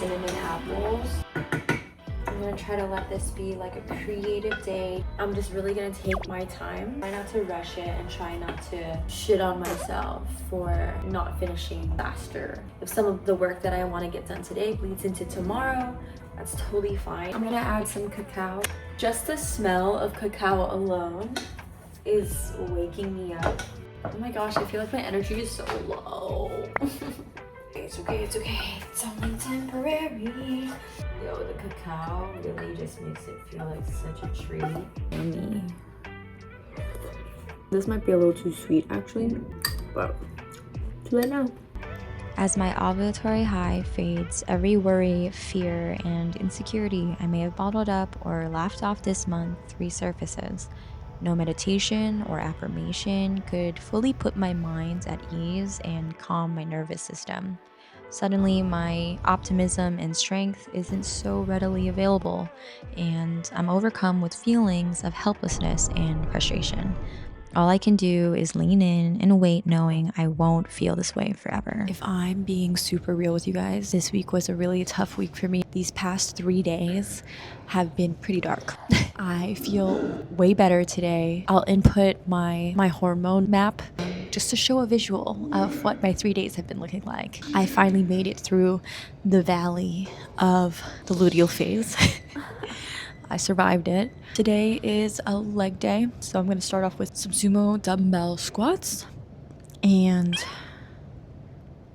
cinnamon apples. I'm gonna try to let this be like a creative day. I'm just really gonna take my time, try not to rush it, and try not to shit on myself for not finishing faster. If some of the work that I want to get done today bleeds into tomorrow, that's totally fine. I'm gonna add some cacao. Just the smell of cacao alone is waking me up. Oh my gosh, I feel like my energy is so low. It's okay, it's okay. It's only temporary. Yo, the cacao really just makes it feel like such a treat. Yummy. This might be a little too sweet actually, but too late now. As my ovulatory high fades, every worry, fear, and insecurity I may have bottled up or laughed off this month resurfaces. No meditation or affirmation could fully put my mind at ease and calm my nervous system. Suddenly, my optimism and strength isn't so readily available, and I'm overcome with feelings of helplessness and frustration. All I can do is lean in and wait, knowing I won't feel this way forever. If I'm being super real with you guys, this week was a really tough week for me. These past 3 days have been pretty dark. I feel way better today. I'll input my hormone map just to show a visual of what my 3 days have been looking like. I finally made it through the valley of the luteal phase. I survived it. Today is a leg day, so I'm going to start off with some sumo dumbbell squats, and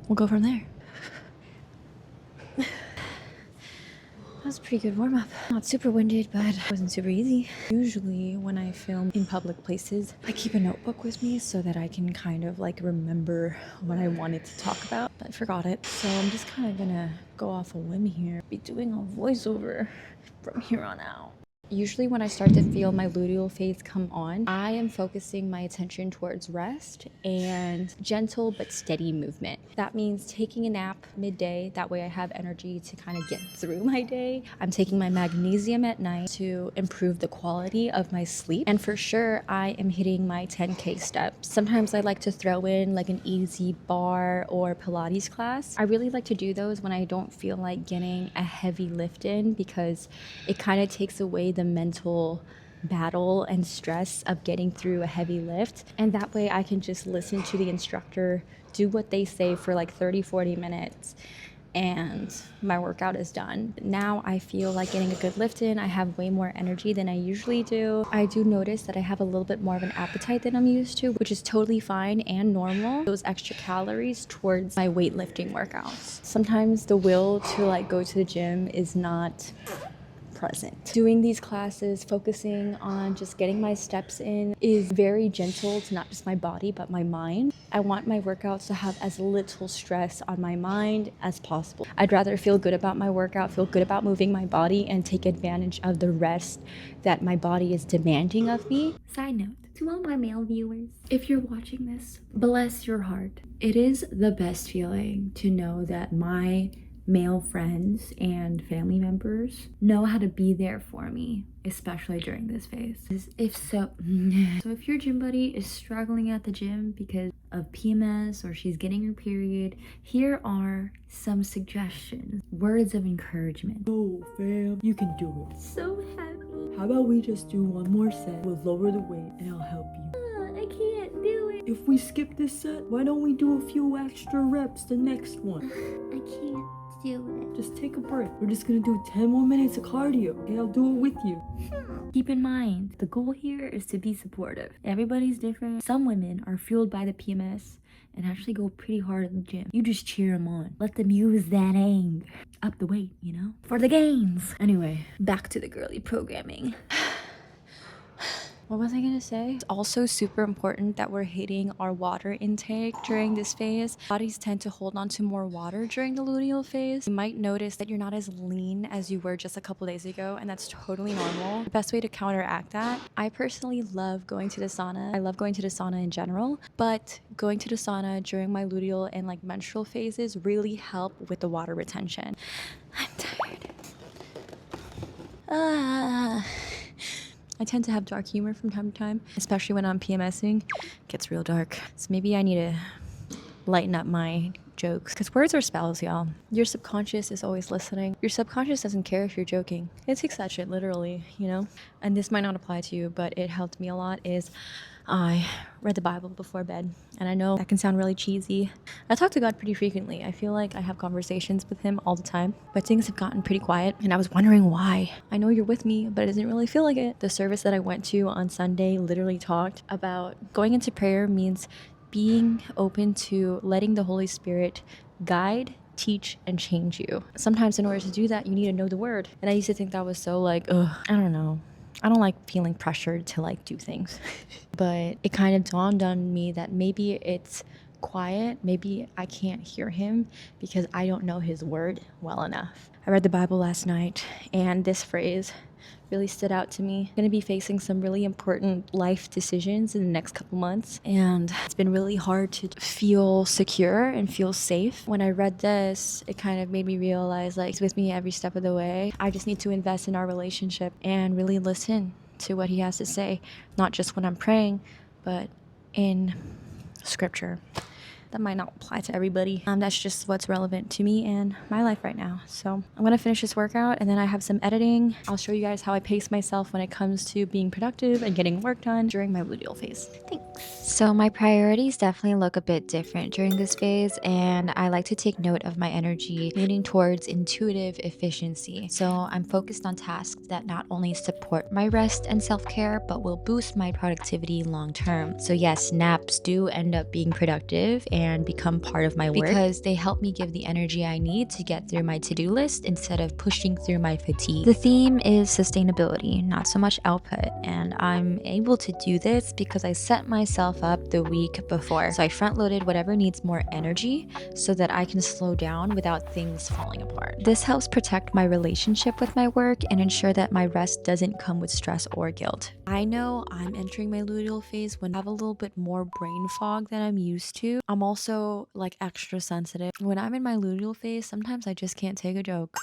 we'll go from there. That was a pretty good warm-up. Not super winded, but it wasn't super easy. Usually when I film in public places, I keep a notebook with me so that I can kind of like remember what I wanted to talk about, but I forgot it. So I'm just kind of gonna go off a whim here, be doing a voiceover from here on out. Usually when I start to feel my luteal phase come on, I am focusing my attention towards rest and gentle but steady movement. That means taking a nap midday. That way I have energy to kind of get through my day. I'm taking my magnesium at night to improve the quality of my sleep. And for sure, I am hitting my 10K steps. Sometimes I like to throw in like an easy bar or Pilates class. I really like to do those when I don't feel like getting a heavy lift in, because it kind of takes away the mental battle and stress of getting through a heavy lift, and that way I can just listen to the instructor, do what they say for like 30-40 minutes, and my workout is done. Now I feel like getting a good lift in. I have way more energy than I usually do. I do notice that I have a little bit more of an appetite than I'm used to, which is totally fine and normal. Those extra calories towards my weightlifting workouts. Sometimes the will to like go to the gym is not present. Doing these classes, focusing on just getting my steps in, is very gentle to not just my body but my mind. I want my workouts to have as little stress on my mind as possible. I'd rather feel good about my workout, feel good about moving my body, and take advantage of the rest that my body is demanding of me. Side note, to all my male viewers, if you're watching this, bless your heart. It is the best feeling to know that my male friends and family members know how to be there for me, especially during this phase. So if your gym buddy is struggling at the gym because of PMS or she's getting her period, here are some suggestions, words of encouragement. Oh fam, you can do it. So happy. How about we just do one more set? We'll lower the weight and I'll help you. I can't do it. If we skip this set, why don't we do a few extra reps the next one? I can't do it. Just take a break. We're just gonna do 10 more minutes of cardio. Okay, I'll do it with you. Keep in mind, the goal here is to be supportive. Everybody's different. Some women are fueled by the PMS and actually go pretty hard at the gym. You just cheer them on. Let them use that anger. Up the weight, you know? For the gains. Anyway, back to the girly programming. What was I gonna say? It's also super important that we're hitting our water intake during this phase. Bodies tend to hold on to more water during the luteal phase. You might notice that you're not as lean as you were just a couple days ago, and that's totally normal. The best way to counteract that, I personally love going to the sauna. I love going to the sauna in general, but going to the sauna during my luteal and like menstrual phases really help with the water retention. I'm tired. I tend to have dark humor from time to time, especially when I'm PMSing. It gets real dark. So maybe I need to lighten up my jokes. Because words are spells, y'all. Your subconscious is always listening. Your subconscious doesn't care if you're joking. It takes that shit literally, you know? And this might not apply to you, but it helped me a lot is I read the Bible before bed. And I know that can sound really cheesy. I talk to God pretty frequently. I feel like I have conversations with him all the time, but things have gotten pretty quiet and I was wondering why. I know you're with me, but it doesn't really feel like it. The service that I went to on Sunday literally talked about going into prayer means being open to letting the Holy Spirit guide, teach, and change you. Sometimes in order to do that, you need to know the word. And I used to think that was so like, ugh, I don't know. I don't like feeling pressured to like do things. But it kind of dawned on me that maybe it's quiet. Maybe I can't hear him because I don't know his word well enough. I read the Bible last night and this phrase really stood out to me. I'm going to be facing some really important life decisions in the next couple months, and it's been really hard to feel secure and feel safe. When I read this, it kind of made me realize like he's with me every step of the way. I just need to invest in our relationship and really listen to what he has to say, not just when I'm praying, but in scripture. That might not apply to everybody. That's just what's relevant to me and my life right now. So I'm gonna finish this workout and then I have some editing. I'll show you guys how I pace myself when it comes to being productive and getting work done during my luteal phase. Thanks. So my priorities definitely look a bit different during this phase, and I like to take note of my energy leaning towards intuitive efficiency. So I'm focused on tasks that not only support my rest and self-care, but will boost my productivity long term. So yes, naps do end up being productive and become part of my work because they help me give the energy I need to get through my to-do list instead of pushing through my fatigue. The theme is sustainability, not so much output, and I'm able to do this because I set myself up the week before. So I front-loaded whatever needs more energy so that I can slow down without things falling apart. This helps protect my relationship with my work and ensure that my rest doesn't come with stress or guilt. I know I'm entering my luteal phase when I have a little bit more brain fog than I'm used to. I'm also like extra sensitive. When I'm in my luteal phase, sometimes I just can't take a joke.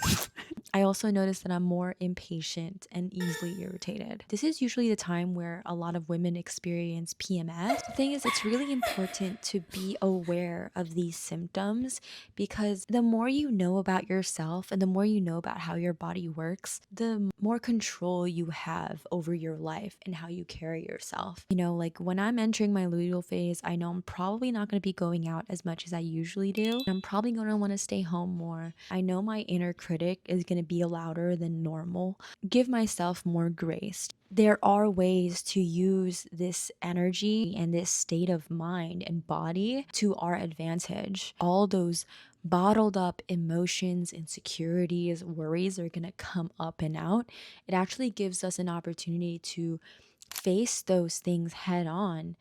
I also notice that I'm more impatient and easily irritated. This is usually the time where a lot of women experience PMS. The thing is, it's really important to be aware of these symptoms because the more you know about yourself and the more you know about how your body works, the more control you have over your life and how you carry yourself. You know, like when I'm entering my luteal phase, I know I'm probably not going to be going out as much as I usually do. I'm probably going to want to stay home more. I know my inner critic is going to be louder than normal. Give myself more grace. There are ways to use this energy and this state of mind and body to our advantage. All those bottled up emotions, insecurities, worries are going to come up and out. It actually gives us an opportunity to face those things head on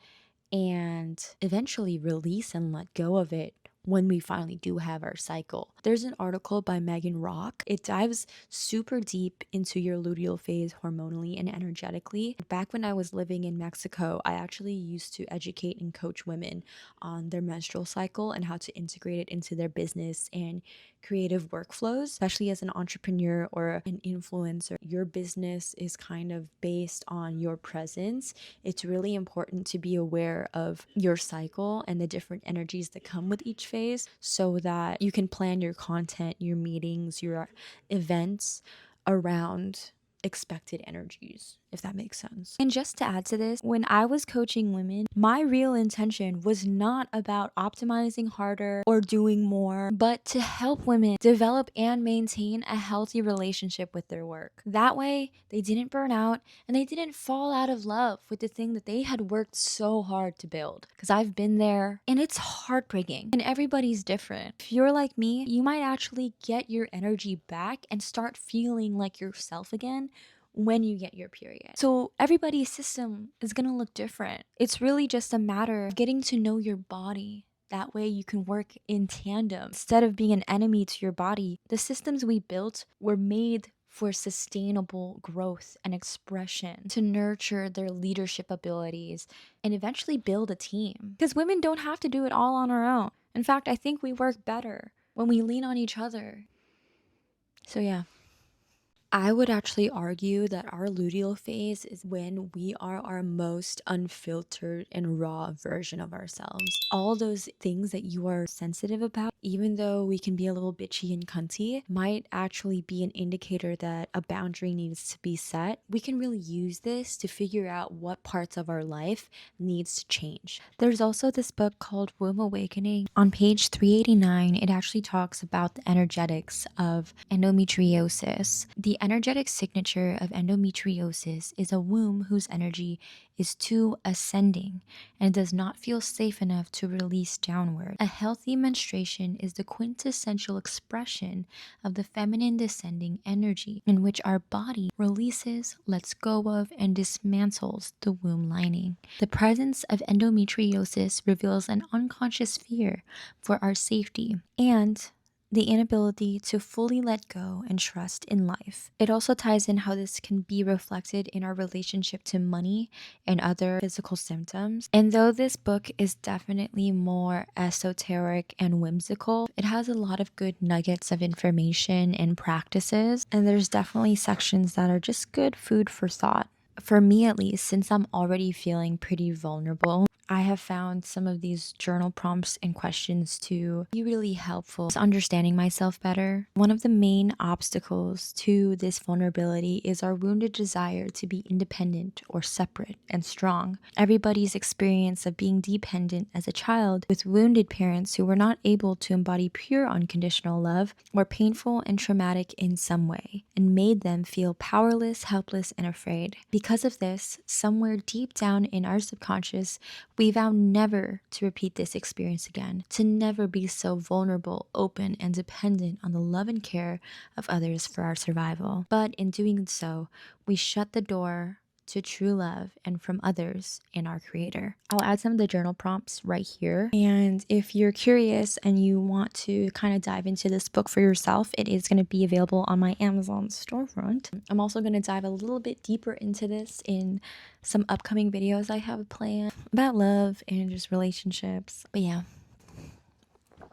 and eventually release and let go of it when we finally do have our cycle. There's an article by Megan Rock. It dives super deep into your luteal phase hormonally and energetically. Back when I was living in Mexico, I actually used to educate and coach women on their menstrual cycle and how to integrate it into their business and creative workflows. Especially as an entrepreneur or an influencer, your business is kind of based on your presence. It's really important to be aware of your cycle and the different energies that come with each phase so that you can plan your content, your meetings, your events around expected energies, if that makes sense. And just to add to this, when I was coaching women, my real intention was not about optimizing harder or doing more, but to help women develop and maintain a healthy relationship with their work. That way, they didn't burn out and they didn't fall out of love with the thing that they had worked so hard to build. Because I've been there and it's heartbreaking and everybody's different. If you're like me, you might actually get your energy back and start feeling like yourself again when you get your period. So everybody's system is gonna look different. It's really just a matter of getting to know your body. That way you can work in tandem. Instead of being an enemy to your body, the systems we built were made for sustainable growth and expression, to nurture their leadership abilities and eventually build a team. Because women don't have to do it all on our own. In fact, I think we work better when we lean on each other. So yeah. I would actually argue that our luteal phase is when we are our most unfiltered and raw version of ourselves. All those things that you are sensitive about even though we can be a little bitchy and cunty, might actually be an indicator that a boundary needs to be set. We can really use this to figure out what parts of our life needs to change. There's also this book called Womb Awakening. On page 389, it actually talks about the energetics of endometriosis. The energetic signature of endometriosis is a womb whose energy is too ascending and does not feel safe enough to release downward. A healthy menstruation is the quintessential expression of the feminine descending energy, in which our body releases, lets go of, and dismantles the womb lining. The presence of endometriosis reveals an unconscious fear for our safety and the inability to fully let go and trust in life. It also ties in how this can be reflected in our relationship to money and other physical symptoms. And though this book is definitely more esoteric and whimsical, it has a lot of good nuggets of information and practices. And there's definitely sections that are just good food for thought. For me, at least, since I'm already feeling pretty vulnerable, I have found some of these journal prompts and questions to be really helpful to understanding myself better. One of the main obstacles to this vulnerability is our wounded desire to be independent or separate and strong. Everybody's experience of being dependent as a child with wounded parents who were not able to embody pure unconditional love were painful and traumatic in some way and made them feel powerless, helpless, and afraid. Because of this, somewhere deep down in our subconscious, we vow never to repeat this experience again, to never be so vulnerable, open, and dependent on the love and care of others for our survival. But in doing so, we shut the door to true love and from others and our creator. I'll add some of the journal prompts right here. And if you're curious and you want to kind of dive into this book for yourself, it is going to be available on my Amazon storefront. I'm also going to dive a little bit deeper into this in some upcoming videos I have planned about love and just relationships. But yeah,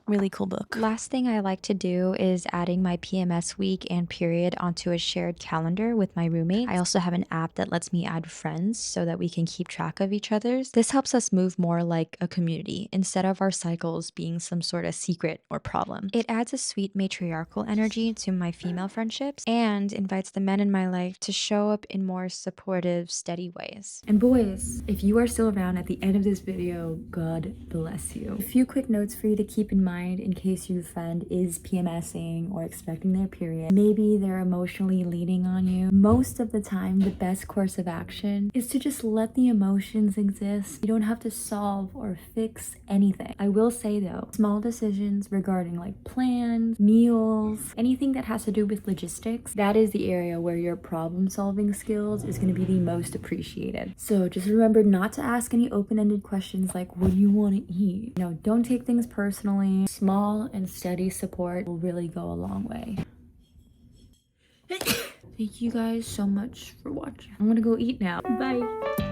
really cool book. Last thing I like to do is adding my PMS week and period onto a shared calendar with my roommates. I also have an app that lets me add friends so that we can keep track of each other's. This helps us move more like a community instead of our cycles being some sort of secret or problem. It adds a sweet matriarchal energy to my female friendships and invites the men in my life to show up in more supportive, steady ways. And boys, if you are still around at the end of this video, God bless you. A few quick notes for you to keep in mind in case your friend is PMSing or expecting their period. Maybe they're emotionally leaning on you. Most of the time, the best course of action is to just let the emotions exist. You don't have to solve or fix anything. I will say though, small decisions regarding like plans, meals, anything that has to do with logistics, that is the area where your problem solving skills is going to be the most appreciated. So just remember not to ask any open-ended questions like, what do you want to eat? You know, don't take things personally. Small and steady support will really go a long way. Thank you guys so much for watching. I'm gonna go eat now. Bye.